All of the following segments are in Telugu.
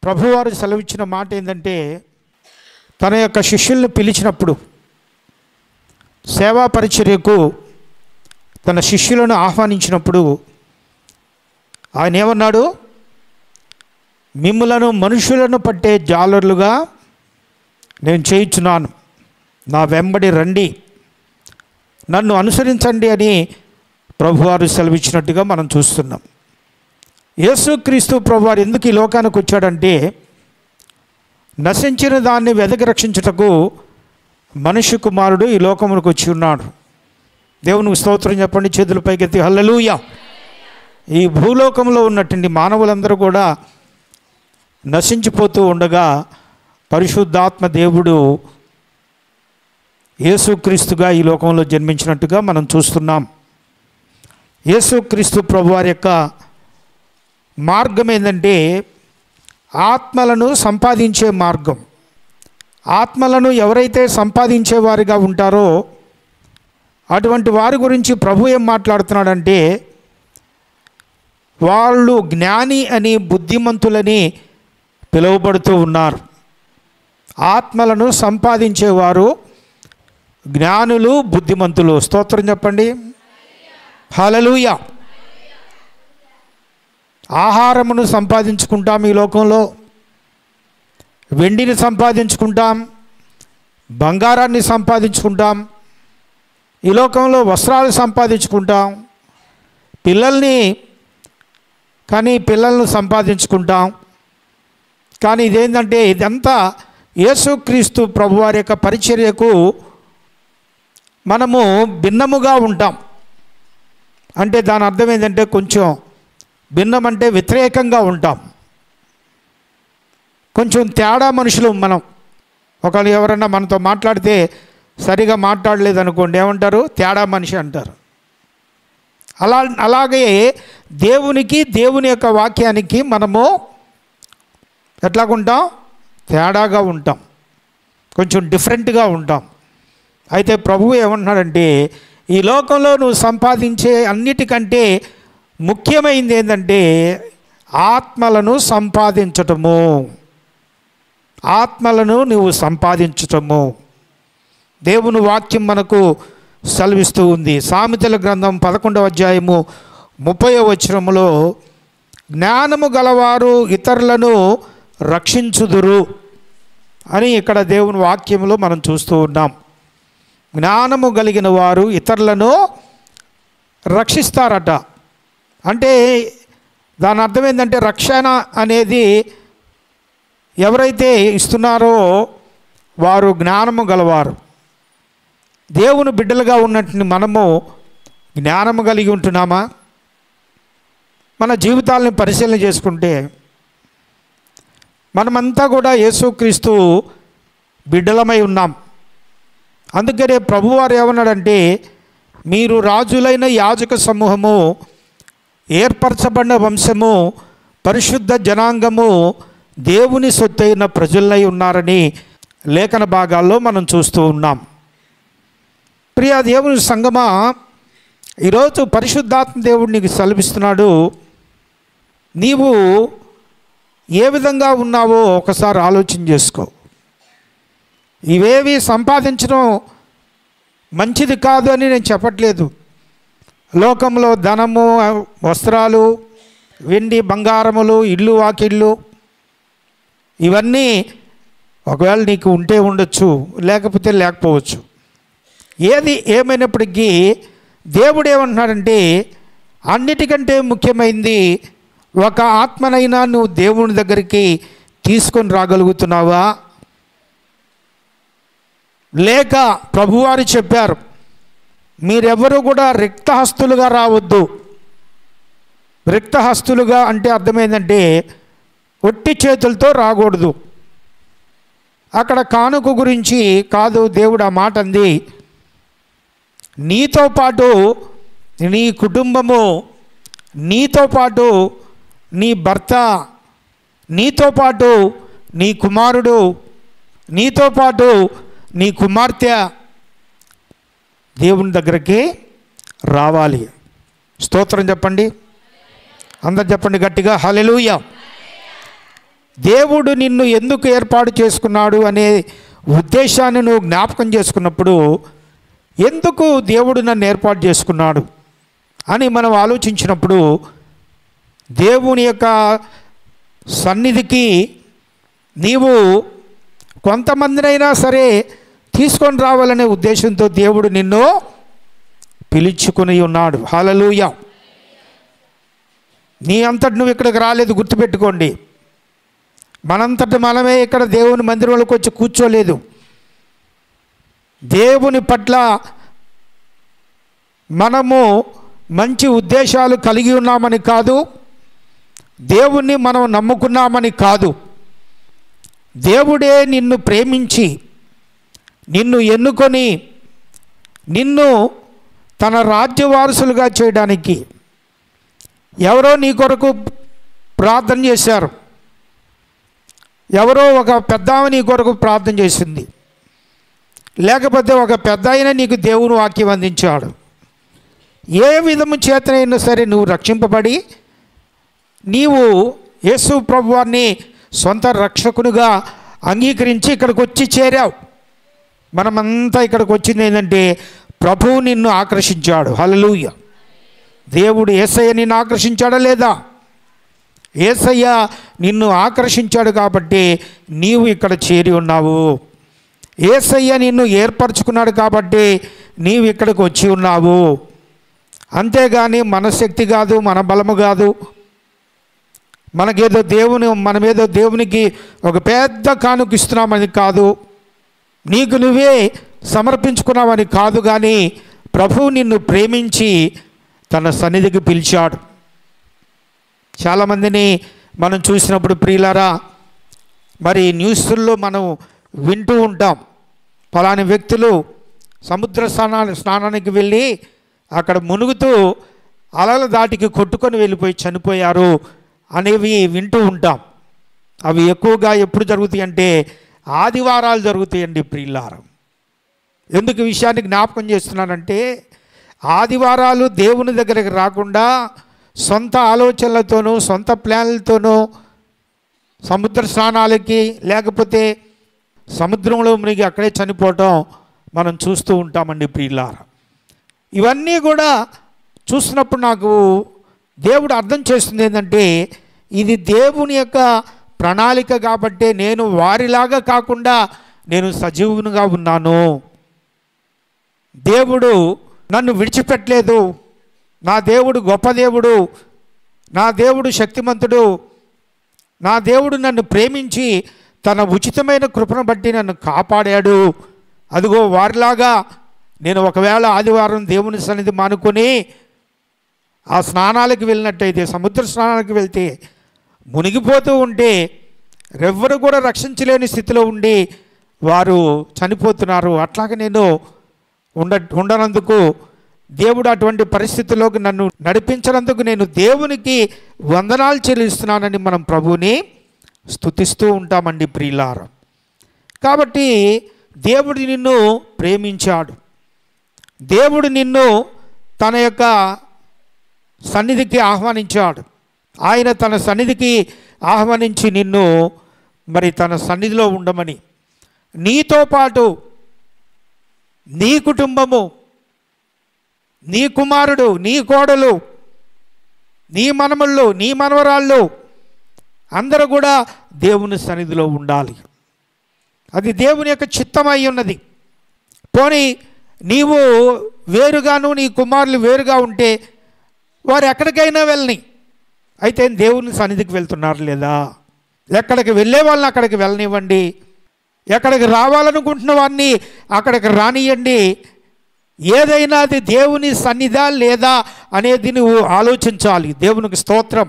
ప్రభువారు సెలవిచ్చిన మాట ఏంటంటే, తన యొక్క శిష్యుల్ని పిలిచినప్పుడు సేవా పరిచర్యకు తన శిష్యులను ఆహ్వానించినప్పుడు ఆయన ఏమన్నాడు? మిమ్ములను మనుషులను పట్టే జాలర్లుగా నేను చేయుచున్నాను, నా వెంబడి రండి, నన్ను అనుసరించండి అని ప్రభువారు సెలవిచ్చినట్టుగా మనం చూస్తున్నాం. యేసుక్రీస్తు ప్రభువారు ఎందుకు ఈ లోకానికి వచ్చాడంటే, నశించిన దాన్ని వెదకి రక్షించుటకు మనుష్య కుమారుడు ఈ లోకమునికి వచ్చి ఉన్నాడు. దేవునికి స్తోత్రం చెప్పండి, చేతుల పైకెత్తి హల్లెలూయా. ఈ భూలోకంలో ఉన్నటువంటి మానవులందరూ కూడా నశించిపోతూ ఉండగా పరిశుద్ధాత్మ దేవుడు యేసుక్రీస్తుగా ఈ లోకంలో జన్మించినట్టుగా మనం చూస్తున్నాం. యేసుక్రీస్తు ప్రభువారి యొక్క మార్గం ఏంటంటే ఆత్మలను సంపాదించే మార్గం. ఆత్మలను ఎవరైతే సంపాదించేవారిగా ఉంటారో అటువంటి వారి గురించి ప్రభు ఏం మాట్లాడుతున్నాడంటే, వాళ్ళు జ్ఞాని అని, బుద్ధిమంతులని పిలువబడుతూ ఉన్నారు. ఆత్మలను సంపాదించేవారు జ్ఞానులు, బుద్ధిమంతులు. స్తోత్రం చెప్పండి, హల్లెలూయా. ఆహారమును సంపాదించుకుంటాం, ఈ లోకంలో వెండిని సంపాదించుకుంటాం, బంగారాన్ని సంపాదించుకుంటాం, ఈ లోకంలో వస్త్రాలు సంపాదించుకుంటాం, పిల్లలను సంపాదించుకుంటాం. కానీ ఇదేంటంటే ఇదంతా యేసుక్రీస్తు ప్రభువారి యొక్క పరిచర్యకు మనము భిన్నముగా ఉంటాం. అంటే దాని అర్థం ఏంటంటే కొంచెం భిన్నం అంటే వ్యతిరేకంగా ఉంటాం, కొంచెం తేడా మనుషులు మనం. ఒకళ్ళు ఎవరన్నా మనతో మాట్లాడితే సరిగా మాట్లాడలేదనుకోండి, ఏమంటారు? తేడా మనిషి అంటారు. అలాగే దేవునికి, దేవుని యొక్క వాక్యానికి మనము ఎట్లాగుంటాం? తేడాగా ఉంటాం, కొంచెం డిఫరెంట్గా ఉంటాం. అయితే ప్రభువు ఏమంటున్నాడంటే, ఈ లోకంలో నువ్వు సంపాదించే అన్నిటికంటే ముఖ్యమైనది ఏంటంటే ఆత్మలను సంపాదించటము. ఆత్మలను నువ్వు సంపాదించటము దేవుని వాక్యం మనకు సెలవిస్తూ ఉంది. సామెతల గ్రంథం 11వ అధ్యాయము 30వ వచనములో, జ్ఞానము గలవారు ఇతరులను రక్షించుదురు అని ఇక్కడ దేవుని వాక్యంలో మనం చూస్తూ ఉన్నాం. జ్ఞానము కలిగిన వారు ఇతరులను రక్షిస్తారట. అంటే దాని అర్థం ఏంటంటే, రక్షణ అనేది ఎవరైతే ఇస్తున్నారో వారు జ్ఞానము గలవారు. దేవుని బిడ్డలుగా ఉన్నట్టు మనము జ్ఞానము కలిగి ఉంటున్నామా? మన జీవితాలను పరిశీలన చేసుకుంటే మనమంతా కూడా యేసుక్రీస్తు బిడ్డలమై ఉన్నాం. అందుకనే ప్రభువారు ఏమన్నాడంటే, మీరు రాజులైన యాజక సమూహము, ఏర్పరచబడిన వంశము, పరిశుద్ధ జనాంగము, దేవుని సొత్తైన ప్రజలై ఉన్నారని లేఖన భాగాల్లో మనం చూస్తూ ఉన్నాం. ప్రియ దేవుని సంగమా, ఈరోజు పరిశుద్ధాత్మ దేవుడు నీకు సెలవిస్తున్నాడు. నీవు ఏ విధంగా ఉన్నావో ఒకసారి ఆలోచన చేసుకో. ఇవేవి సంపాదించడం మంచిది కాదు అని నేను చెప్పట్లేదు. లోకంలో ధనము, వస్త్రాలు, వెండి బంగారములు, ఇల్లు వాకిళ్ళు, ఇవన్నీ ఒకవేళ నీకు ఉంటే ఉండొచ్చు, లేకపోతే లేకపోవచ్చు. ఏది ఏమైనప్పటికీ దేవుడు ఏమంటున్నాడంటే, అన్నిటికంటే ముఖ్యమైనది ఒక ఆత్మనైనా నువ్వు దేవుని దగ్గరికి తీసుకొని రాగలుగుతున్నావా? లేక ప్రభువారు చెప్పారు, మీరెవరూ కూడా రిక్తహస్తులుగా రావద్దు. రిక్తహస్తులుగా అంటే అర్థమైందంటే ఒట్టి చేతులతో రాకూడదు. అక్కడ కానుక గురించి కాదు దేవుడు ఆ మాట అంది. నీతో పాటు నీ కుటుంబము, నీతో పాటు నీ భర్త, నీతో పాటు నీ కుమారుడు, నీతో పాటు నీ కుమార్తె దేవుని దగ్గరికి రావాలి. స్తోత్రం చెప్పండి, అందరు చెప్పండి గట్టిగా హల్లెలూయా. దేవుడు నిన్ను ఎందుకు ఏర్పాటు చేసుకున్నాడు అనే ఉద్దేశాన్ని నువ్వు జ్ఞాపకం చేసుకున్నప్పుడు, ఎందుకు దేవుడు నన్ను ఏర్పాటు చేసుకున్నాడు అని మనం ఆలోచించినప్పుడు, దేవుని యొక్క సన్నిధికి నీవు కొంతమందినైనా సరే తీసుకొని రావాలనే ఉద్దేశంతో దేవుడు నిన్ను పిలుచుకుని ఉన్నాడు. హల్లెలూయా. నీ అంతటి నువ్వు ఇక్కడికి రాలేదు, గుర్తుపెట్టుకోండి. మనంతటి మనమే ఇక్కడ దేవుని మందిరంలోకి వచ్చి కూర్చోలేదు. దేవుని పట్ల మనము మంచి ఉద్దేశాలు కలిగి ఉన్నామని కాదు, దేవుణ్ణి మనం నమ్ముకున్నామని కాదు. దేవుడే నిన్ను ప్రేమించి నిన్ను ఎన్నుకొని నిన్ను తన రాజ్య వారసులుగా చేయడానికి ఎవరో నీ కొరకు ప్రార్థన చేశారు. ఎవరో ఒక పెద్ద ఆమె నీ కొరకు ప్రార్థన చేసింది, లేకపోతే ఒక పెద్ద ఆయన నీకు దేవుని వాక్యం అందించాడు. ఏ విధము చేతనైనా సరే నువ్వు రక్షింపబడి నీవు యేసు ప్రభువాన్ని సొంత రక్షకునిగా అంగీకరించి ఇక్కడికి వచ్చి చేరావు. మనమంతా ఇక్కడికి వచ్చింది ఏంటంటే ప్రభువు నిన్ను ఆకర్షించాడు. హల్లెలూయా. దేవుడు యేసయ్య నిన్ను ఆకర్షించాడా లేదా? యేసయ్య నిన్ను ఆకర్షించాడు కాబట్టి నీవు ఇక్కడ చేరి ఉన్నావు. యేసయ్య నిన్ను ఏర్పరచుకున్నాడు కాబట్టి నీవు ఇక్కడికి వచ్చి ఉన్నావు. అంతేగాని మన శక్తి కాదు, మన బలము కాదు, మనమేదో దేవునికి ఒక పెద్ద కానుక ఇస్తున్నామని కాదు, నీకు నువ్వే సమర్పించుకున్నావని కాదు. కానీ ప్రభువు నిన్ను ప్రేమించి తన సన్నిధికి పిలిచాడు. చాలామందిని మనం చూసినప్పుడు ప్రియులారా, మరి న్యూస్ల్లో మనం వింటూ ఉంటాం, ఫలాని వ్యక్తులు సముద్ర స్నానానికి వెళ్ళి అక్కడ మునుగుతూ అలల దాటికి కొట్టుకొని వెళ్ళిపోయి చనిపోయారు అనేవి వింటూ ఉంటాం. అవి ఎక్కువగా ఎప్పుడు జరుగుతాయి అంటే ఆదివారాలు జరుగుతాయండి ప్రియులారా. ఎందుకు ఈ విషయాన్ని జ్ఞాపకం చేస్తున్నానంటే, ఆదివారాలు దేవుని దగ్గరికి రాకుండా సొంత ఆలోచనలతోనూ సొంత ప్లాన్లతోనూ సముద్ర స్నానాలకి లేకపోతే సముద్రంలో మునిగి అక్కడే చనిపోవటం మనం చూస్తూ ఉంటామండి ప్రియులారా. ఇవన్నీ కూడా చూసినప్పుడు నాకు దేవుడు అర్థం చేస్తుంది ఏంటంటే, ఇది దేవుని యొక్క ప్రణాళిక కాబట్టి నేను వారిలాగా కాకుండా నేను సజీవునిగా ఉన్నాను. దేవుడు నన్ను విడిచిపెట్టలేదు. నా దేవుడు గొప్ప దేవుడు, నా దేవుడు శక్తిమంతుడు, నా దేవుడు నన్ను ప్రేమించి తన ఉచితమైన కృపను బట్టి నన్ను కాపాడాడు. అదిగో వారిలాగా నేను ఒకవేళ ఆదివారం దేవుని సన్నిధి మానుకొని ఆ స్నానాలకు వెళ్ళినట్టయితే, సముద్ర స్నానాలకు వెళ్తే మునిగిపోతూ ఉంటే ఎవ్వరు కూడా రక్షించలేని స్థితిలో ఉండి వారు చనిపోతున్నారు. అట్లాగే నేను ఉండనందుకు, దేవుడు అటువంటి పరిస్థితుల్లోకి నన్ను నడిపించినందుకు నేను దేవునికి వందనాలు చెల్లిస్తున్నానని మనం ప్రభువుని స్తుతిస్తూ ఉంటామండి ప్రియులారా. కాబట్టి దేవుడు నిన్ను ప్రేమించాడు. దేవుడు నిన్ను తన యొక్క సన్నిధికి ఆహ్వానించాడు. ఆయన తన సన్నిధికి ఆహ్వానించి నిన్ను మరి తన సన్నిధిలో ఉండమని, నీతో పాటు నీ కుటుంబము, నీ కుమారుడు, నీ కోడలు, నీ మనమళ్ళు, నీ మనవరాళ్ళు అందరూ కూడా దేవుని సన్నిధిలో ఉండాలి. అది దేవుని యొక్క చిత్తమై ఉన్నది. పోనీ నీవు వేరుగాను నీ కుమారులు వేరుగా ఉంటే వారు ఎక్కడికైనా వెళ్ళని, అయితే దేవుని సన్నిధికి వెళ్తున్నారు లేదా? ఎక్కడికి వెళ్ళే వాళ్ళని అక్కడికి వెళ్ళనివ్వండి, ఎక్కడికి రావాలనుకుంటున్న వారిని అక్కడికి రానియండి. ఏదైనా అది దేవుని సన్నిధా లేదా అనేది నువ్వు ఆలోచించాలి. దేవునికి స్తోత్రం.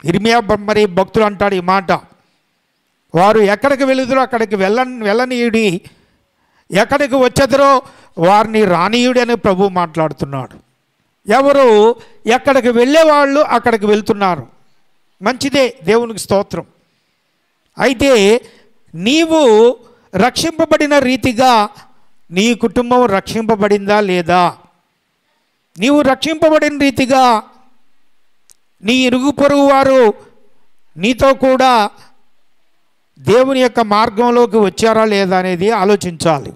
ఇర్మియా మరి భక్తుడు అంటాడు ఈ మాట, వారు ఎక్కడికి వెళుదురో అక్కడికి వెళ్ళనీయుడి, ఎక్కడికి వచ్చేదరో వారిని రానీయుడి అని ప్రభు మాట్లాడుతున్నాడు. ఎవరు ఎక్కడికి వెళ్ళేవాళ్ళు అక్కడికి వెళ్తున్నారు, మంచిదే, దేవునికి స్తోత్రం. అయితే నీవు రక్షింపబడిన రీతిగా నీ కుటుంబం రక్షింపబడిందా లేదా? నీవు రక్షింపబడిన రీతిగా నీ ఇరుగు పొరుగు వారు నీతో కూడా దేవుని యొక్క మార్గంలోకి వచ్చారా లేదా అనేది ఆలోచించాలి.